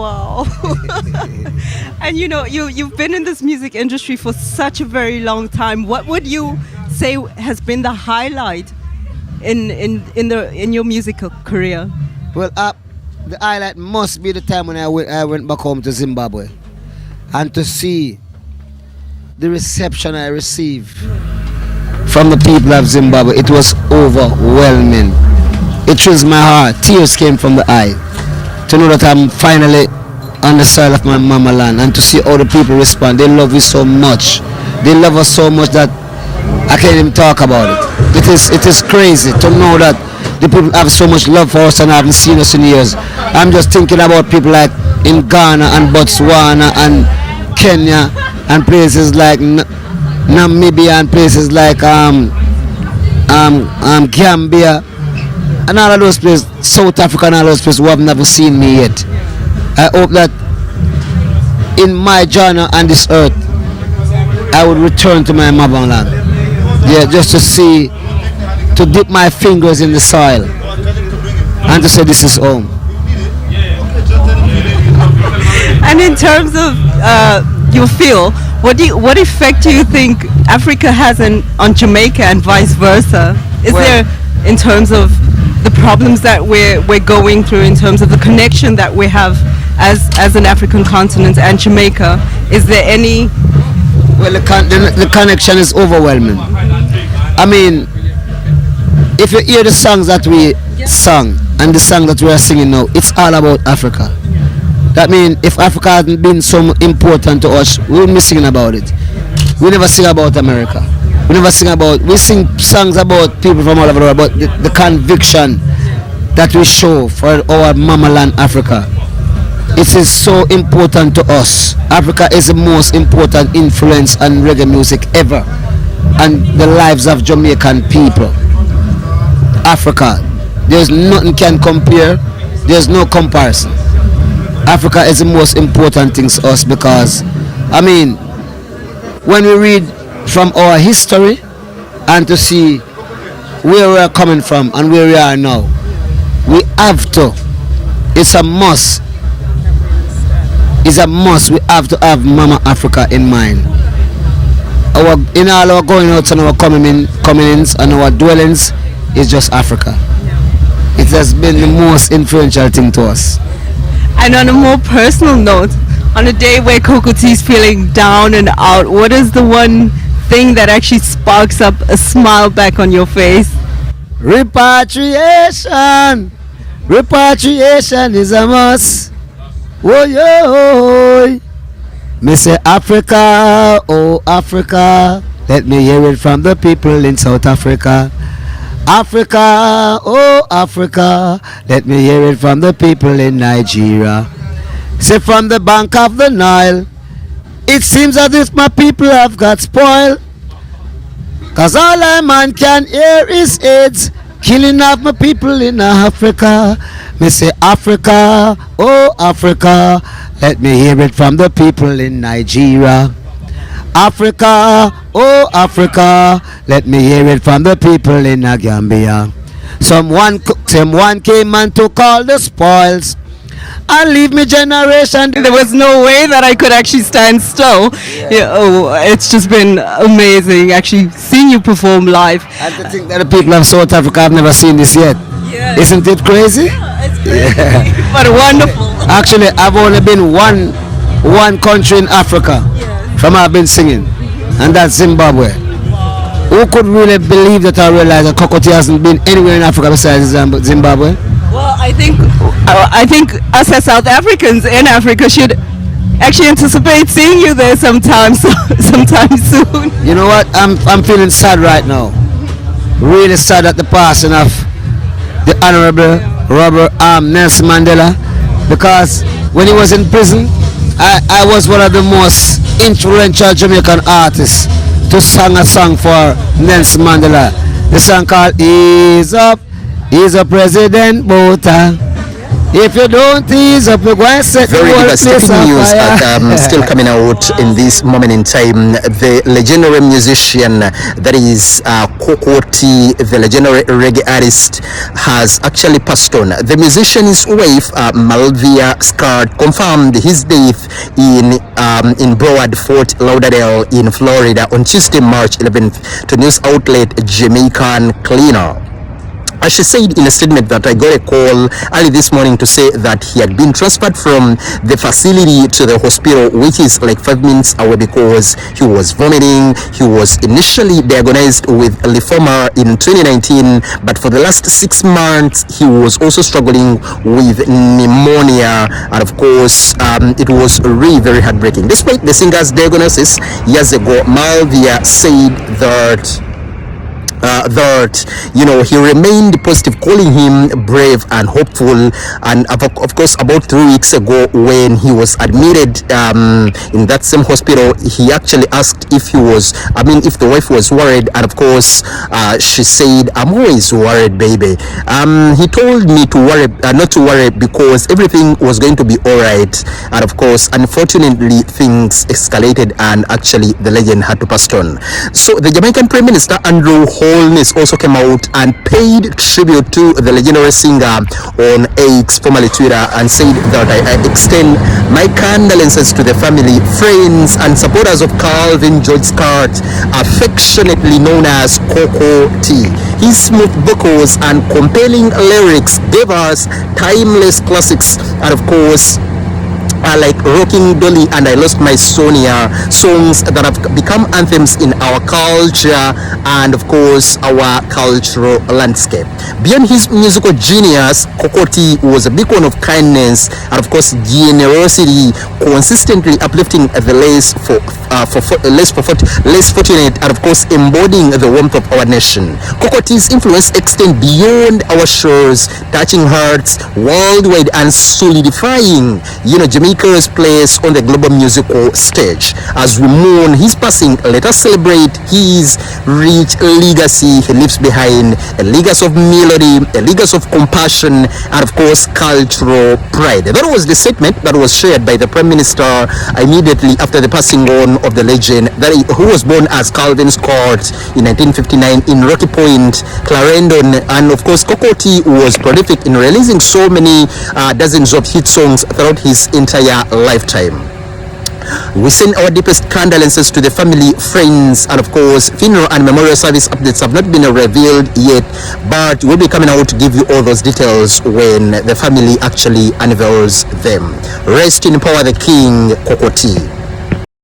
Wow. And you've been in this music industry for such a very long time. What would you say has been the highlight in your musical career? Well, the highlight must be the time when I went back home to Zimbabwe, and to see the reception I received from the people of Zimbabwe. It was overwhelming. It chilled my heart. Tears came from the eye to know that I'm finally on the soil of my mama land, and to see how the people respond. They love me so much. They love us so much that I can't even talk about it. It is crazy to know that the people have so much love for us and haven't seen us in years. I'm just thinking about people like in Ghana and Botswana and Kenya and places like Namibia and places like Gambia and all of those places, South Africa and all those places who have never seen me yet. I hope that in my journey on this earth, I would return to my motherland. Yeah, just to see, to dip my fingers in the soil and to say this is home. And in terms of your feel, what effect do you think Africa has on Jamaica and vice versa? Is there, in terms of the problems that we're going through, in terms of the connection that we have as an African continent and Jamaica, is there any? Well, the connection is overwhelming. I mean, if you hear the songs that we sung and the song that we are singing now, it's all about Africa. That means if Africa hadn't been so important to us, we wouldn't be singing about it. We never sing about America. We sing songs about people from all over the world, but the conviction that we show for our mama land, Africa, it is so important to us. Africa is the most important influence on reggae music ever, and the lives of Jamaican people. Africa, there's nothing can compare. There's no comparison. Africa is the most important thing to us because, I mean, when we read from our history and to see where we are coming from and where we are now, we have to. It's a must. It's a must. We have to have Mama Africa in mind. In all our going outs and our coming ins and our dwellings, is just Africa. It has been the most influential thing to us. And on a more personal note, on a day where Cocoa Tea is feeling down and out, what is the one thing that actually sparks up a smile back on your face? Repatriation! Repatriation is a must. Oh, yo! Me say Africa, oh Africa, let me hear it from the people in South Africa. Africa, oh Africa, let me hear it from the people in Nigeria. Say from the bank of the Nile, it seems as if my people have got spoiled. Cause all a man can hear is AIDS, killing of my people in Africa. Me say Africa, oh Africa, let me hear it from the people in Nigeria. Africa, oh Africa, let me hear it from the people in Gambia. Someone came and took all the spoils and leave me generation. There was no way that I could actually stand still. It's just been amazing actually seeing you perform live. And to think that the people of South Africa have never seen this yet. Yeah. Isn't it crazy? Yeah, it's crazy, but wonderful. Actually, I've only been one country in Africa from I've been singing, and that's Zimbabwe. Who could really believe that I realized that Cocoa Tea hasn't been anywhere in Africa besides Zimbabwe? Well, I think us as South Africans in Africa should actually anticipate seeing you there sometime soon. You know what? I'm feeling sad right now. Really sad at the passing of the Honorable Robert Nelson Mandela, because when he was in prison, I was one of the most influential Jamaican artists to sing a song for Nelson Mandela. The song called Ease Up President Bota. If you don't ease up, you're going to set the Very whole devastating place on news fire. still coming out in this moment in time. The legendary musician that is Coco T, the legendary reggae artist, has actually passed on. The musician's wife, Malvia Scott, confirmed his death in Broward, Fort Lauderdale in Florida on Tuesday, March 11th to news outlet Jamaican Gleaner. As she said in a statement that I got a call early this morning to say that he had been transferred from the facility to the hospital, which is like 5 minutes away, because he was vomiting. He was initially diagnosed with lymphoma in 2019, but for the last 6 months he was also struggling with pneumonia, and of course it was really very heartbreaking. Despite the singer's diagnosis years ago, Malvia said that he remained positive, calling him brave and hopeful. And of course, about 3 weeks ago, when he was admitted in that same hospital, he actually asked if the wife was worried, and of course she said, "I'm always worried, baby." He told me to worry, not to worry, because everything was going to be all right. And of course, unfortunately, things escalated, and actually the legend had to pass on. So the Jamaican Prime Minister Andrew Holness also came out and paid tribute to the legendary singer on X, formerly Twitter, and said that I extend my condolences to the family, friends, and supporters of Calvin George Scott, affectionately known as Coco T. His smooth vocals and compelling lyrics gave us timeless classics, and of course like Rocking Dolly and I Lost My Sonia, songs that have become anthems in our culture and of course our cultural landscape. Beyond his musical genius, Coco T was a beacon of kindness and of course generosity, consistently uplifting the less fortunate, and of course embodying the warmth of our nation. Coco T's influence extends beyond our shores, touching hearts worldwide and solidifying Jamaica's place on the global musical stage. As we mourn his passing, let us celebrate his rich legacy he leaves behind, a legacy of melody, a legacy of compassion, and of course cultural pride. That was the statement that was shared by the Prime Minister immediately after the passing on of the legend who was born as Calvin Scott in 1959 in Rocky Point, Clarendon. And of course Coco T was prolific in releasing so many dozens of hit songs throughout his entire lifetime. We send our deepest condolences to the family, friends, and of course funeral and memorial service updates have not been revealed yet, but we'll be coming out to give you all those details when the family actually unveils them. Rest in power the King, Coco T.